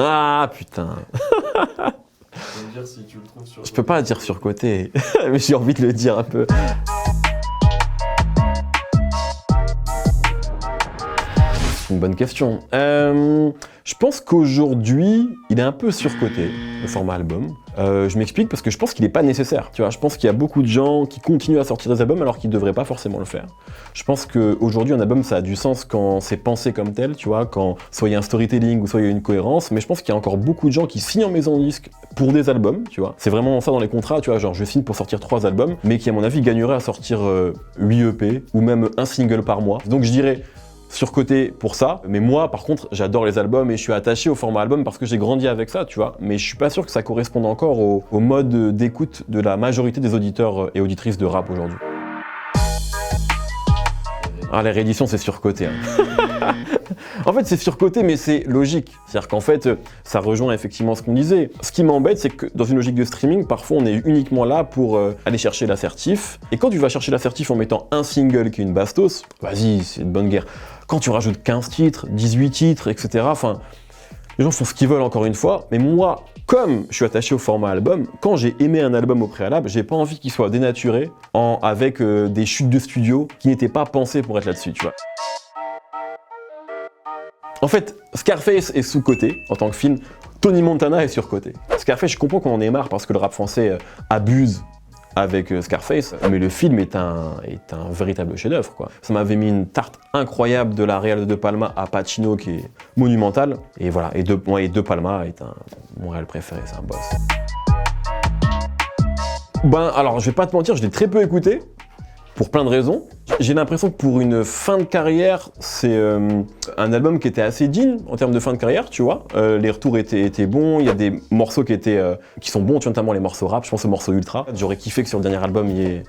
Ah putain. Tu vas me dire si tu le trouves sur. Je peux pas dire surcoté, mais j'ai envie de le dire un peu. C'est une bonne question. Je pense qu'aujourd'hui, il est un peu surcoté, le format album. Je m'explique parce que je pense qu'il n'est pas nécessaire. Tu vois, je pense qu'il y a beaucoup de gens qui continuent à sortir des albums alors qu'ils ne devraient pas forcément le faire. Je pense qu'aujourd'hui, un album, ça a du sens quand c'est pensé comme tel, tu vois, quand soit il y a un storytelling ou soit il y a une cohérence. Mais je pense qu'il y a encore beaucoup de gens qui signent en maison de disque pour des albums, tu vois. C'est vraiment ça dans les contrats, tu vois, genre je signe pour sortir 3 albums, mais qui à mon avis gagneraient à sortir 8 EP ou même un single par mois. Donc je dirais surcoté pour ça, mais moi par contre j'adore les albums et je suis attaché au format album parce que j'ai grandi avec ça, tu vois, mais je suis pas sûr que ça corresponde encore au mode d'écoute de la majorité des auditeurs et auditrices de rap aujourd'hui. Ah, les rééditions c'est surcoté. Hein. En fait c'est surcoté mais c'est logique, c'est-à-dire qu'en fait ça rejoint effectivement ce qu'on disait. Ce qui m'embête c'est que dans une logique de streaming, parfois on est uniquement là pour aller chercher l'assertif, et quand tu vas chercher l'assertif en mettant un single qui est une bastos, vas-y c'est une bonne guerre. Quand tu rajoutes 15 titres, 18 titres, etc., enfin, les gens font ce qu'ils veulent encore une fois, mais moi, comme je suis attaché au format album, quand j'ai aimé un album au préalable, j'ai pas envie qu'il soit dénaturé avec des chutes de studio qui n'étaient pas pensées pour être là-dessus, tu vois. En fait, Scarface est sous-coté en tant que film, Tony Montana est surcoté. Scarface, je comprends qu'on en ait marre parce que le rap français abuse avec Scarface, mais le film est un véritable chef-d'œuvre, quoi. Ça m'avait mis une tarte incroyable de la réal de Palma à Pacino qui est monumentale, et voilà, et De Palma est mon réal préféré, c'est un boss. Ben alors, je vais pas te mentir, je l'ai très peu écouté, pour plein de raisons. J'ai l'impression que pour une fin de carrière, c'est un album qui était assez digne en termes de fin de carrière, tu vois. Les retours étaient bons, il y a des morceaux qui sont bons, tu vois, notamment les morceaux rap, je pense aux morceaux ultra. J'aurais kiffé que sur le dernier album, il y ait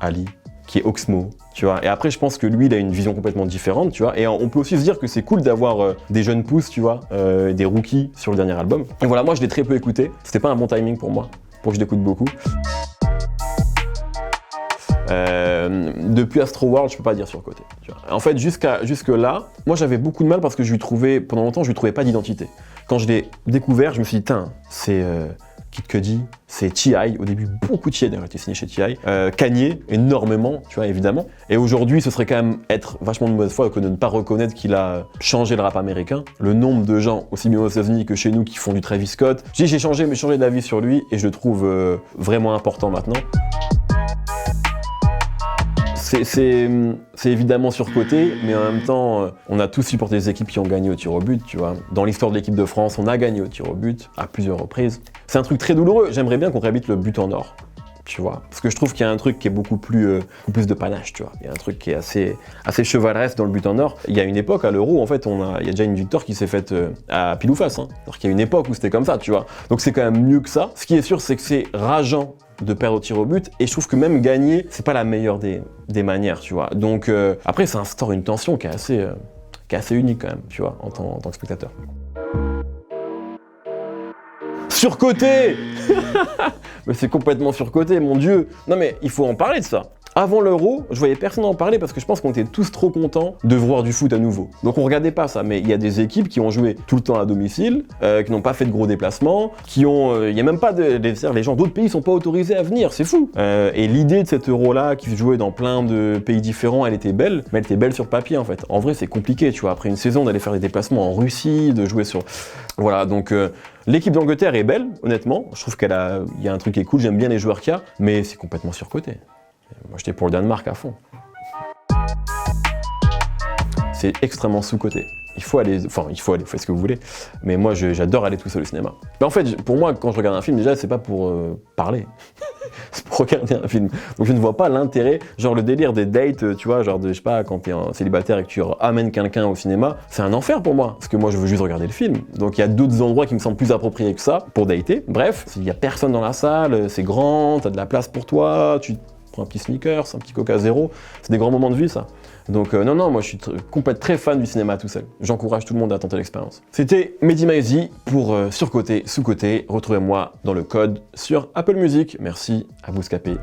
Ali, qui est Oxmo, tu vois. Et après, je pense que lui, il a une vision complètement différente, tu vois. Et on peut aussi se dire que c'est cool d'avoir des jeunes pousses, tu vois, des rookies sur le dernier album. Et voilà, moi, je l'ai très peu écouté. C'était pas un bon timing pour moi, pour que je l'écoute beaucoup. Depuis Astro World, je peux pas dire surcoté. En fait, jusque là, moi j'avais beaucoup de mal parce que pendant longtemps, je lui trouvais pas d'identité. Quand je l'ai découvert, je me suis dit, c'est Kid Cudi, c'est T.I. Au début, beaucoup de T.I. d'ailleurs, été signé chez T.I. Kanye, énormément, tu vois, évidemment. Et aujourd'hui, ce serait quand même être vachement de mauvaise foi que de ne pas reconnaître qu'il a changé le rap américain. Le nombre de gens, aussi bien aux États-Unis que chez nous, qui font du Travis Scott. J'ai changé d'avis sur lui et je le trouve vraiment important maintenant. C'est évidemment surcoté, mais en même temps, on a tous supporté des équipes qui ont gagné au tir au but, tu vois. Dans l'histoire de l'équipe de France, on a gagné au tir au but à plusieurs reprises. C'est un truc très douloureux. J'aimerais bien qu'on réhabite le but en or, tu vois. Parce que je trouve qu'il y a un truc qui est beaucoup plus de panache, tu vois. Il y a un truc qui est assez chevaleresque dans le but en or. Il y a une époque à l'Euro, en fait, il y a déjà une victoire qui s'est faite à pile ou face. Hein. Alors qu'il y a une époque où c'était comme ça, tu vois. Donc c'est quand même mieux que ça. Ce qui est sûr, c'est que c'est rageant de perdre au tir au but, et je trouve que même gagner, c'est pas la meilleure des manières, tu vois. Donc après, ça instaure une tension qui est assez unique quand même, tu vois, en tant que spectateur. Surcoté. Mais c'est complètement surcoté, mon Dieu. Non mais il faut en parler de ça. Avant l'Euro, je voyais personne en parler parce que je pense qu'on était tous trop contents de voir du foot à nouveau. Donc on regardait pas ça, mais il y a des équipes qui ont joué tout le temps à domicile, qui n'ont pas fait de gros déplacements, il y a même pas les gens d'autres pays sont pas autorisés à venir, c'est fou. Et l'idée de cet Euro-là, qui se jouait dans plein de pays différents, elle était belle, mais elle était belle sur papier en fait. En vrai, c'est compliqué, tu vois. Après une saison, d'aller faire des déplacements en Russie, de jouer sur... Voilà, donc l'équipe d'Angleterre est belle, honnêtement. Je trouve il y a un truc qui est cool, j'aime bien les joueurs qu'il y a, mais c'est complètement surcoté. Moi, j'étais pour le Danemark à fond. C'est extrêmement sous-coté. Il faut aller, faites ce que vous voulez. Mais moi, j'adore aller tout seul au cinéma. Mais en fait, pour moi, quand je regarde un film, déjà, c'est pas pour parler. C'est pour regarder un film. Donc je ne vois pas l'intérêt, genre le délire des dates, tu vois, genre je sais pas, quand t'es un célibataire et que tu amènes quelqu'un au cinéma, c'est un enfer pour moi, parce que moi je veux juste regarder le film. Donc il y a d'autres endroits qui me semblent plus appropriés que ça pour dater. Bref, il y a personne dans la salle, c'est grand, t'as de la place pour toi, tu prends un petit sneakers, un petit Coca Zéro, c'est des grands moments de vie ça. Donc non, moi je suis très fan du cinéma tout seul. J'encourage tout le monde à tenter l'expérience. C'était Mehdi Maizy pour Surcoté, Sous-Côté. Retrouvez-moi dans le code sur Apple Music. Merci à Bouscapé.